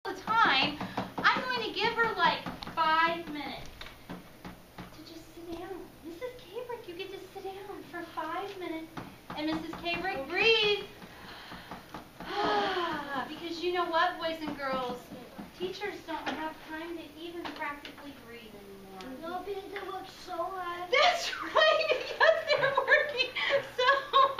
the time, I'm going to give her like 5 minutes to just sit down. Mrs. Cabrick, you get to sit down for 5 minutes. And Mrs. Cabrick, breathe. Because you know what, boys and girls? Teachers don't have time to even practically breathe anymore. No, because they work so hard. That's right. Yes, they're working so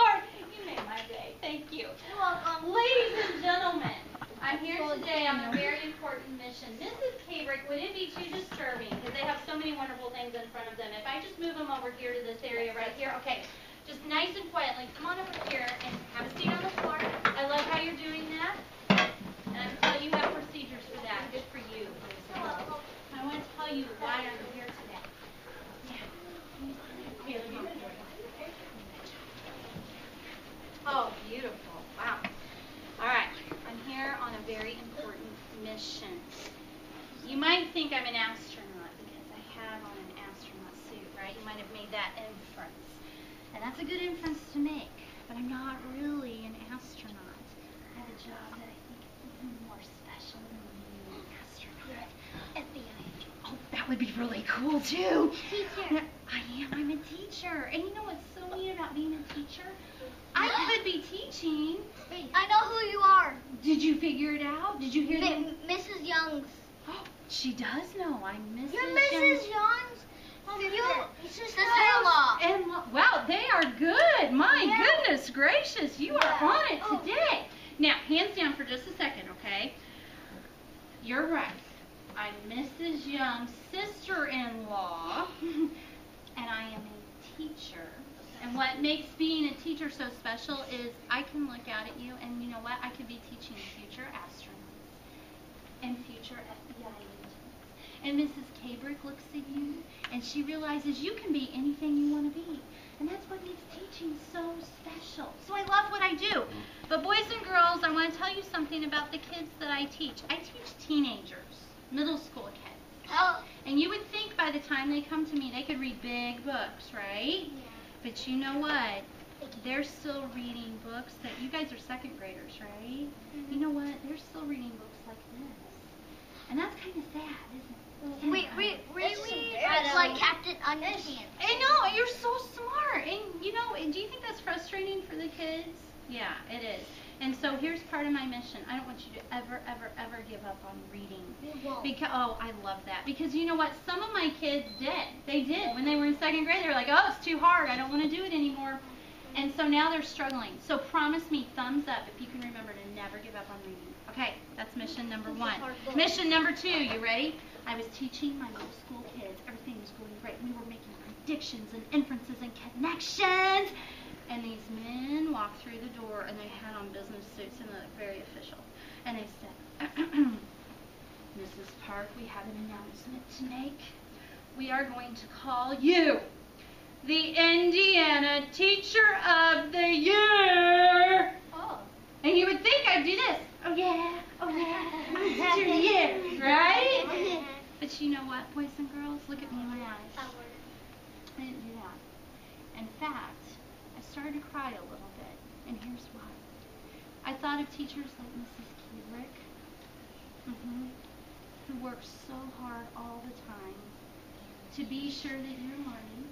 hard. You made my day. Thank you. You're welcome. Ladies and gentlemen, I'm here today on a very important mission. Mrs. Cabrick, would it be too disturbing, because they have so many wonderful things in front of them, if I just move them over here to this area right here? Okay, just nice and quietly, come on over here and have a seat on the floor. I love how you're doing that. And I'm telling you have procedures for that. Good for you. I want to tell you why I'm here today. Here, come on. Oh, beautiful. Wow. All right. I'm here on a very important mission. You might think I'm an astronaut because I have on an astronaut suit, right? You might have made that inference. And that's a good inference to make. But I'm not really an astronaut. I have a job that I think is even more special than being an astronaut. FBI agent. Oh, that would be really cool, too. Teacher. I am. I'm a teacher. And you know what's so neat about being a teacher? I could be teaching. I know who you are. Did you figure it out? Did you hear that? Mrs. Young's. Oh, she does know. I'm Mrs. You're Mrs. Young's? Sister-in-law. And wow, they are good. My Yeah. goodness gracious, you are Yeah. on it Oh. today. Now, hands down for just a second, okay? You're right. I'm Mrs. Young's sister-in-law, and I am a teacher. And what makes being a teacher so special is I can look out at you, and you know what? I could be teaching future astronauts and future FBI agents. And Mrs. Cabrick looks at you, and she realizes you can be anything you want to be. And that's what makes teaching so special. So I love what I do. But boys and girls, I want to tell you something about the kids that I teach. I teach teenagers, middle school kids. Oh. And you would think by the time they come to me, they could read big books, right? Yeah. But you know what? They're still reading books that, you guys are second graders, right? Mm-hmm. You know what? They're still reading books like this. And that's kind of sad, isn't it? Wait, really? It's like Captain Underpants. I know, you're so smart. And you know, and do you think that's frustrating for the kids? Yeah, it is. And so here's part of my mission. I don't want you to ever, ever, ever give up on reading. Because, oh, I love that. Because you know what? Some of my kids did. They did. When they were in second grade, they were like, oh, it's too hard. I don't want to do it anymore. And so now they're struggling. So promise me thumbs up if you can remember to never give up on reading. Okay, that's mission number 1. Mission number 2, you ready? I was teaching my middle school kids. Everything was going great. We were making predictions and inferences and connections. And these men walked through the door, and they had on business suits and looked very official. And they said, Mrs. Park, we have an announcement to make. We are going to call you the Indiana Teacher of the Year. Oh. And you would think I'd do this. Oh, yeah. Oh, yeah. I'm the Teacher of the Year, right? But you know what, boys and girls? Look at me in my eyes. I didn't do that. In fact, I started to cry a little bit, and here's why. I thought of teachers like Mrs. Cabrick, who work so hard all the time to be sure that you're learning.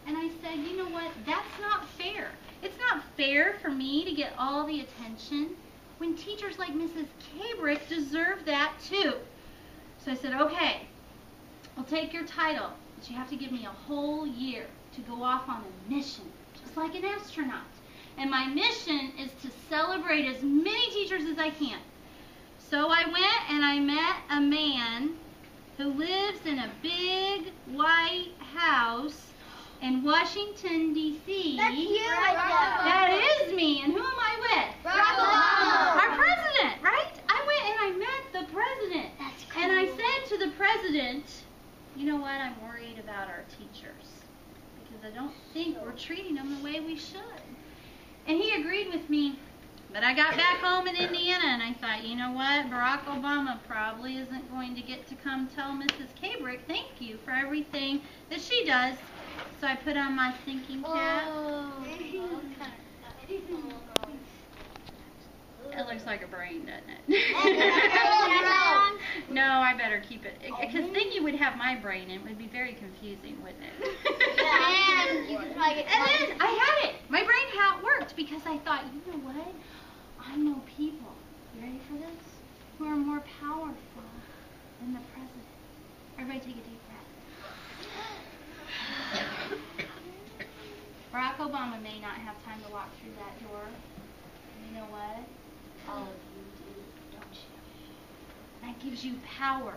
And I said, you know what, that's not fair. It's not fair for me to get all the attention when teachers like Mrs. Cabrick deserve that too. So I said, okay, I'll take your title, but you have to give me a whole year to go off on a mission, just like an astronaut. And my mission is to celebrate as many teachers as I can. So I went and I met a man who lives in a big white house in Washington, D.C. That's you. That is me. And who am I with? Barack Obama. Our president, right? I went and I met the president. That's cool. And I said to the president, you know what, I'm worried about our teachers because I don't think we're treating them the way we should. And he agreed with me. But I got back home in Indiana and I thought, you know what, Barack Obama probably isn't going to get to come tell Mrs. Cabrick thank you for everything that she does. So I put on my thinking cap. Oh. It looks like a brain, doesn't it? No, I better keep it. Because then you would have my brain and it would be very confusing, wouldn't it? And you could probably get And then I had it. My brain how it worked because I thought, you know what? I know people, you ready for this? Who are more powerful than the president. Everybody take a deep breath. Barack Obama may not have time to walk through that door. You know what? All of you do, don't you? That gives you power.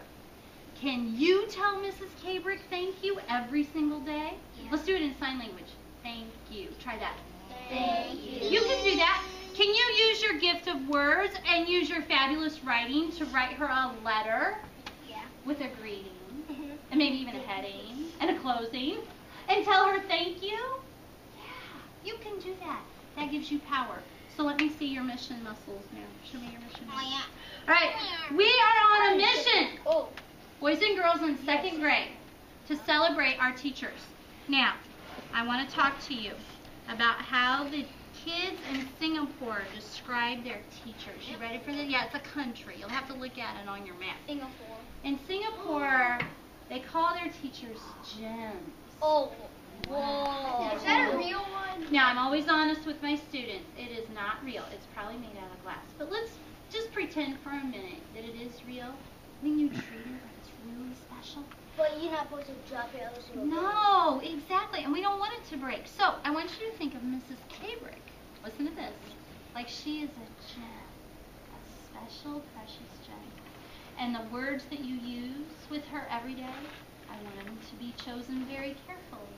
Can you tell Mrs. Cabrick thank you every single day? Yeah. Let's do it in sign language. Thank you. Try that. Thank you. You can do that. Can you use your gift of words and use your fabulous writing to write her a letter Yeah. with a greeting and maybe even a heading and a closing and tell her thank you? Yeah, you can do that. That gives you power. So let me see your mission muscles now. Show me your mission muscles. Oh, yeah. All right, we are on a mission, Oh. boys and girls in 2nd grade, to celebrate our teachers. Now, I want to talk to you about how the kids in Singapore describe their teachers. You ready for this? Yeah, it's a country. You'll have to look at it on your map. Singapore. In Singapore, they call their teachers gems. Oh. Whoa. Is that a real one? Now, I'm always honest with my students. It is not real. It's probably made out of glass. But let's just pretend for a minute that it is real. When you treat it like it's really special. But you're not supposed to drop it else you'll No, exactly. And we don't want it to break. So, I want you to think of Mrs. Cabrick. Listen to this. Like she is a gem. A special, precious gem. And the words that you use with her every day, I want them to be chosen very carefully.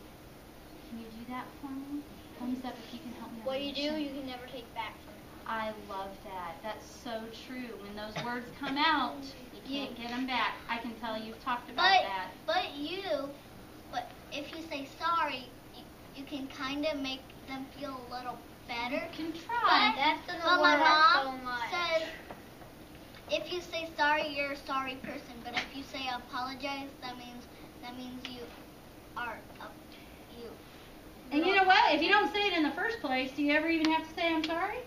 Can you do that for me? Thumbs up if you can help me. What on you this do, one. you can never take back from it. I love that. That's so true. When those words come out, you can't get them back. I can tell you've talked about that. But if you say sorry, you can kind of make them feel a little better. You can try. But my mom says, if you say sorry, you're a sorry person. But if you say apologize, that means you are you. And you know what? If you don't say it in the first place, do you ever even have to say I'm sorry?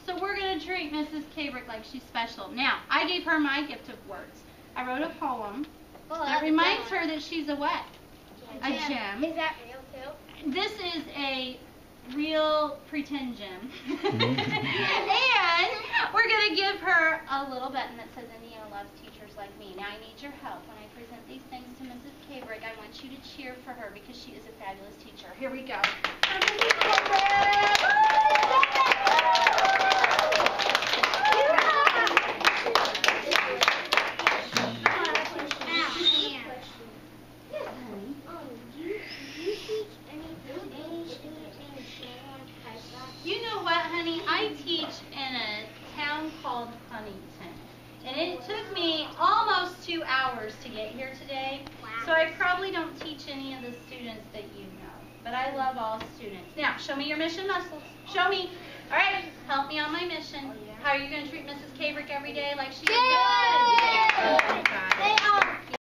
So we're going to treat Mrs. Cabrick like she's special. Now, I gave her my gift of words. I wrote a poem that reminds her that she's a what? A gem. Is that real too? This is a real pretend gem. And we're going to give her a little button that says Indiana loves teachers like me. Now I need your help. When I present these things to Mrs. Cabrick, I want you to cheer for her because she is a fabulous teacher. Here we go. You know what, honey? I teach in a town called Huntington. And it took me almost 2 hours to get here today. Wow. So I probably don't teach any of the students that you know. But I love all students. Now, show me your mission muscles. Show me. All right, help me on my mission. How are you going to treat Mrs. Cabrick every day like she's good?